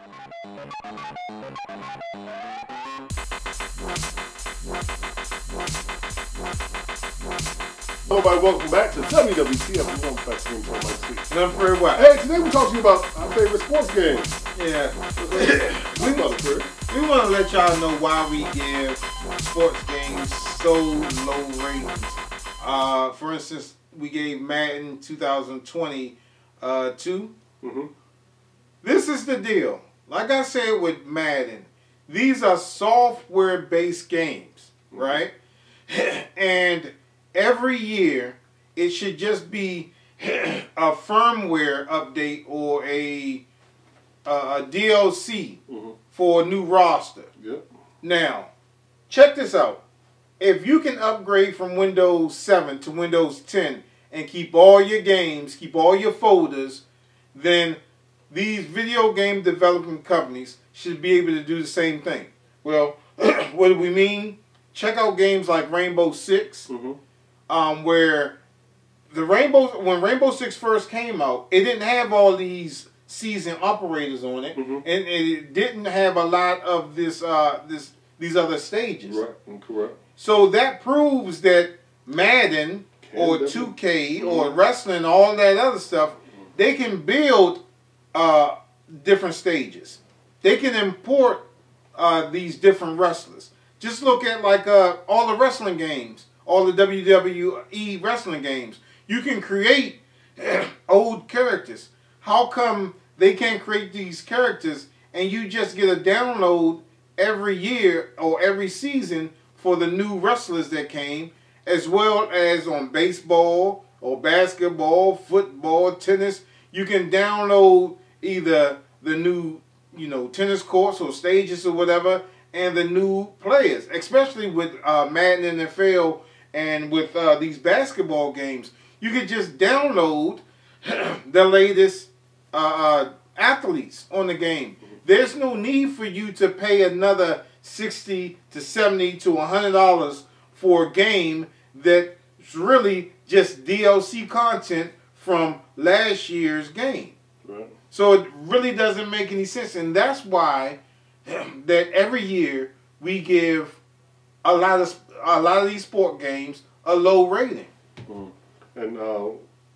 Everybody, welcome back to WWTF1 And I'm very well. Hey, today we're talking about our favorite sports games. Yeah. we want to let y'all know why we give sports games so low ratings. For instance, we gave Madden 2020 2. This is the deal. Like I said with Madden, these are software-based games, right? And every year, it should just be a firmware update or a DLC for a new roster. Yep. Now, check this out. If you can upgrade from Windows 7 to Windows 10 and keep all your games, keep all your folders, then these video game development companies should be able to do the same thing. Well, what do we mean? Check out games like Rainbow Six, where when Rainbow Six first came out, it didn't have all these seasoned operators on it, and it didn't have a lot of these other stages. Right, correct. So that proves that Madden or 2K or wrestling, all that other stuff, they can build different stages. They can import these different wrestlers. Just look at like all the wrestling games, all the WWE wrestling games. You can create old characters. How come they can't create these characters and you just get a download every year or every season for the new wrestlers that came, as well as on baseball or basketball, football, tennis? You can download either the new, tennis courts or stages or whatever, and the new players, especially with Madden NFL and with these basketball games. You could just download the latest athletes on the game. There's no need for you to pay another $60 to $70 to $100 for a game that's really just DLC content from last year's game. Right. So it really doesn't make any sense, and that's why that every year we give a lot of these sport games a low rating. And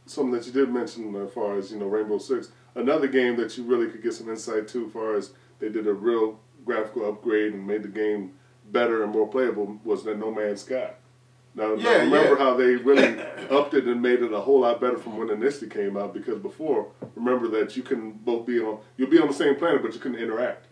something that you did mention as far as Rainbow Six, another game that you really could get some insight to as far as they did a real graphical upgrade and made the game better and more playable was that No Man's Sky. Now remember how they really upped it and made it a whole lot better from when it initially came out, because before, remember that you can both be on the same planet, but you couldn't interact.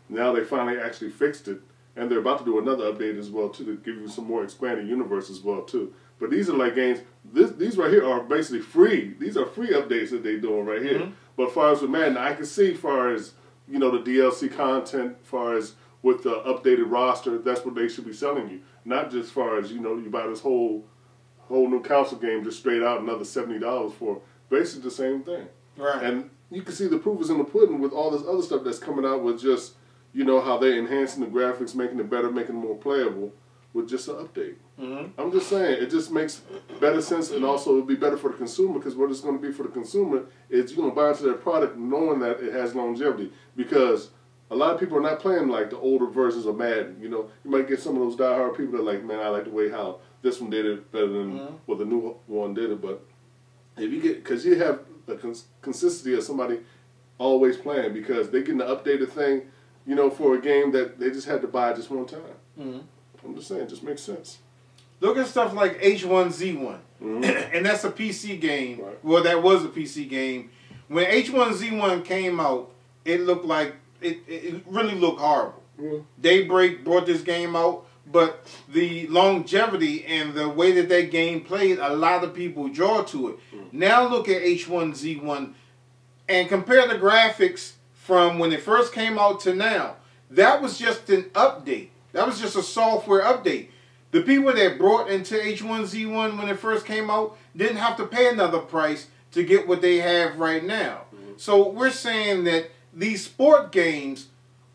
Now they finally actually fixed it, and they're about to do another update as well too, to give you some more expanded universe as well too. But these are like games, these right here are basically free. These are free updates that they're doing right here. But as far as with Madden, I can see as far as, the DLC content, as far as with the updated roster, that's what they should be selling you. Not just as far as, you buy this whole new console game just straight out another $70 for basically the same thing. Right. And you can see the proof is in the pudding with all this other stuff that's coming out with just, how they're enhancing the graphics, making it better, making it more playable with just an update. I'm just saying, it just makes better sense, and also it'll be better for the consumer, because what it's going to be for the consumer is you're going to buy into their product knowing that it has longevity, because a lot of people are not playing like the older versions of Madden. You might get some of those diehard people that are like, man, I like the way how this one did it better than what the new one did it. But if you get, because you have the consistency of somebody always playing, because they get an updated thing, for a game that they just had to buy just one time. I'm just saying, it just makes sense. Look at stuff like H1Z1, and that's a PC game. Right. Well, that was a PC game. When H1Z1 came out, it looked like it really looked horrible. Daybreak brought this game out, but the longevity and the way that game played, a lot of people draw to it. Now look at H1Z1 and compare the graphics from when it first came out to now. That was just an update. That was just a software update. The people that brought into H1Z1 when it first came out didn't have to pay another price to get what they have right now. So we're saying that these sport games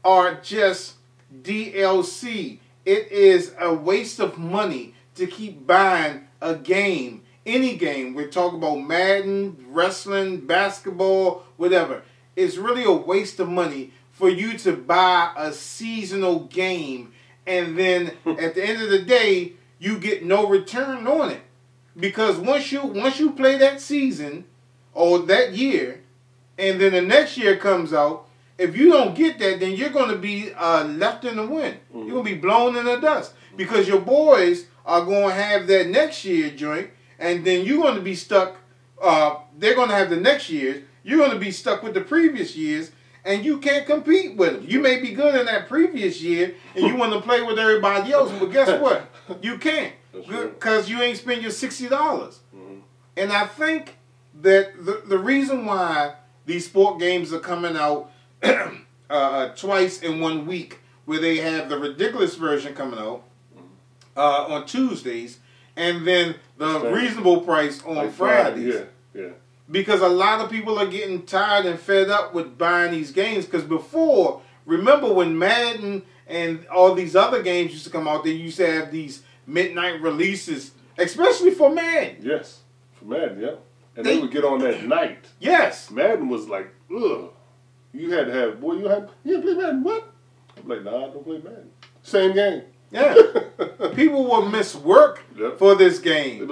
are just DLC. It is a waste of money to keep buying a game, any game. We're talking about Madden, wrestling, basketball, whatever. It's really a waste of money for you to buy a seasonal game, and then at the end of the day, you get no return on it. Because once you play that season or that year, and then the next year comes out, if you don't get that, then you're going to be left in the wind. You're going to be blown in the dust. Because your boys are going to have that next year joint, and then you're going to be stuck. They're going to have the next year's. You're going to be stuck with the previous years, and you can't compete with them. You may be good in that previous year, and you want to play with everybody else, but guess what? You can't, because you ain't spent your $60. And I think that the reason why these sport games are coming out twice in 1 week, where they have the ridiculous version coming out on Tuesdays, and then the reasonable price on Fridays. Yeah. Because a lot of people are getting tired and fed up with buying these games. Because before, remember when Madden and all these other games used to come out, they used to have these midnight releases, especially for Madden. Yes, for Madden, yeah. And they would get on that night. Yes. Madden was like, ugh. You had to have, boy, you had to play Madden, what? I'm like, nah, I don't play Madden. Same game. Yeah. People will miss work for this game.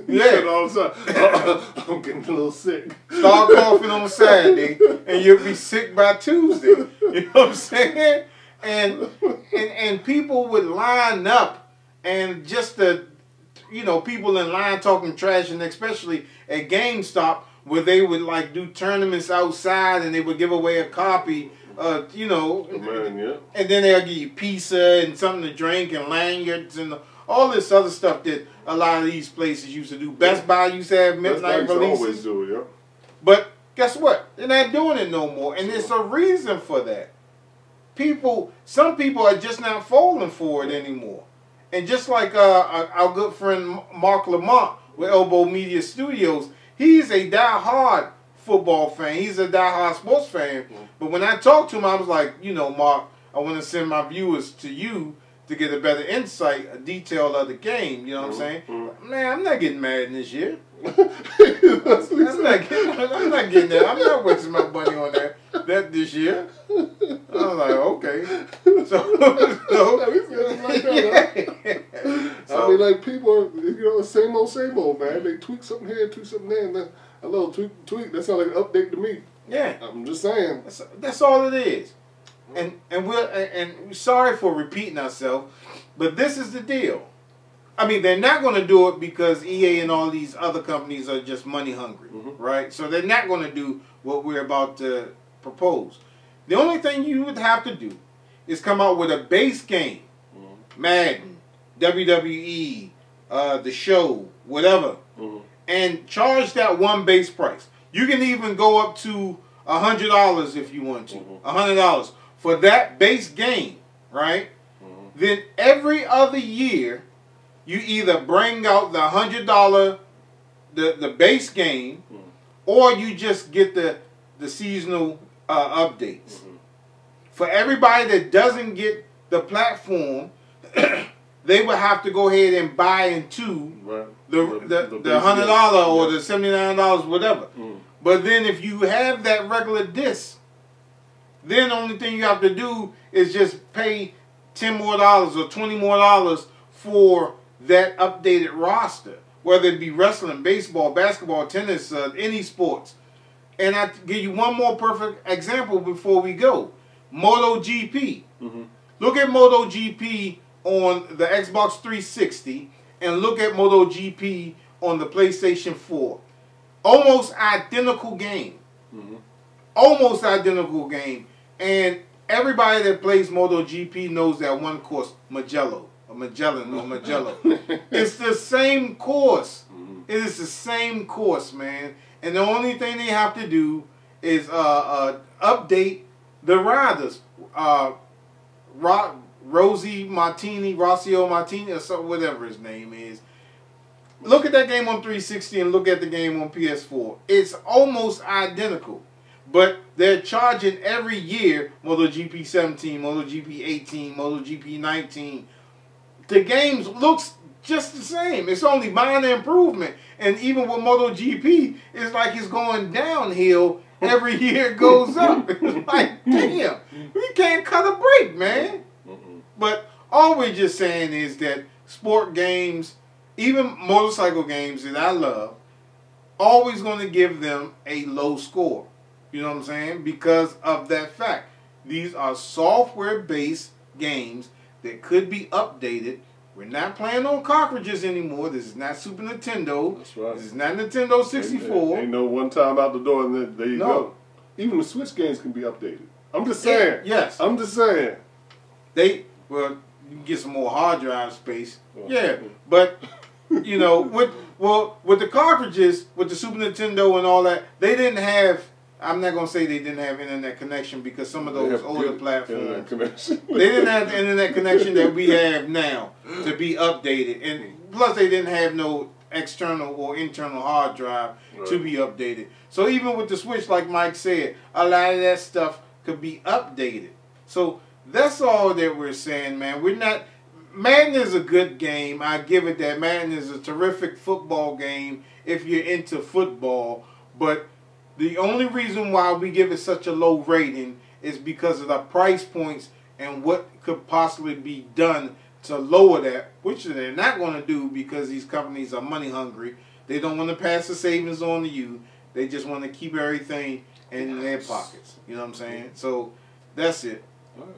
Yeah. All the time. I'm getting a little sick. Start coughing on Saturday, and you'll be sick by Tuesday. You know what I'm saying? And people would line up, and just people in line talking trash, and especially at GameStop, where they would like do tournaments outside, and they would give away a copy. Man, yeah. And then they'll give you pizza and something to drink and lanyards and all this other stuff that a lot of these places used to do. Best Buy used to have midnight releases. Always do, yeah. But guess what? They're not doing it no more, and there's a reason for that. Some people are just not falling for it anymore. And just like our good friend Mark Lamont with Elbow Media Studios, he's a die-hard football fan. He's a die-hard sports fan. But when I talked to him, I was like, Mark, I want to send my viewers to you to get a better insight, a detail of the game. You know what I'm saying? Man, I'm not getting mad this year. I'm not getting that. I'm not wasting my money on that this year. I was like, okay. I mean, like, people, same old, man. They tweak something here, tweak something there, and then a little tweak. That sounds like an update to me. Yeah. I'm just saying. That's all it is. And we're sorry for repeating ourselves, but this is the deal. I mean, they're not going to do it because EA and all these other companies are just money hungry, right? So they're not going to do what we're about to propose. The only thing you would have to do is come out with a base game, Madden, WWE, the show, whatever, and charge that one base price. You can even go up to $100 if you want to, $100 for that base game, right? Then every other year, you either bring out the $100, the base game, or you just get the seasonal updates. For everybody that doesn't get the platform, they would have to go ahead and buy into the $100 or the $79, whatever. But then if you have that regular disc, then the only thing you have to do is just pay $10 more or $20 more for that updated roster, whether it be wrestling, baseball, basketball, tennis, any sports. And I give you one more perfect example before we go. MotoGP. Look at MotoGP on the Xbox 360 and look at MotoGP on the PlayStation 4. Almost identical game. Almost identical game. And everybody that plays MotoGP knows that one course, Mugello. It's the same course. It is the same course, man. And the only thing they have to do is update the riders. Rocio Martini, or something, whatever his name is. Look at that game on 360 and look at the game on PS4. It's almost identical. But they're charging every year, MotoGP 17, MotoGP 18, MotoGP 19. The games looks just the same. It's only minor improvement. And even with MotoGP, it's like it's going downhill every year it goes up. It's like, damn, we can't cut a break, man. But all we're just saying is that sport games, even motorcycle games that I love, always going to give them a low score. You know what I'm saying? Because of that fact. These are software-based games that could be updated. We're not playing on cartridges anymore. This is not Super Nintendo. That's right. This is not Nintendo 64. Ain't no one time out the door and then there you go. Even the Switch games can be updated. I'm just saying. Yes. I'm just saying. Well, you can get some more hard drive space. Yeah, but you know, with the cartridges, with the Super Nintendo and all that, they didn't have. I'm not gonna say they didn't have internet connection because some of those older platforms, they didn't have the internet connection that we have now to be updated, and plus they didn't have no external or internal hard drive to be updated. So even with the Switch, like Mike said, a lot of that stuff could be updated. So that's all that we're saying, man. We're not. Madden is a good game. I give it that. Madden is a terrific football game if you're into football. But the only reason why we give it such a low rating is because of the price points and what could possibly be done to lower that, which they're not going to do because these companies are money hungry. They don't want to pass the savings on to you. They just want to keep everything in their pockets. You know what I'm saying? So that's it. All right.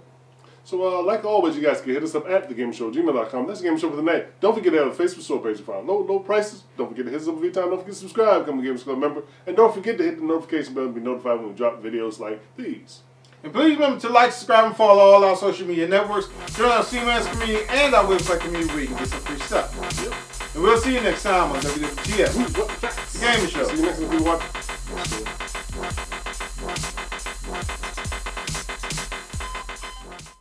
So, like always, you guys can hit us up at thagamersshow@gmail.com. That's the Game Show for the night. Don't forget to have a Facebook store page to find low prices. Don't forget to hit us up with vTime. Don't forget to subscribe, become a Gamers Club member. And don't forget to hit the notification bell and be notified when we drop videos like these. And please remember to like, subscribe, and follow all our social media networks. Join our CMS community and our website community where you can get some free stuff. Yep. And we'll see you next time on WWTF, The Gamers Show. See you next time.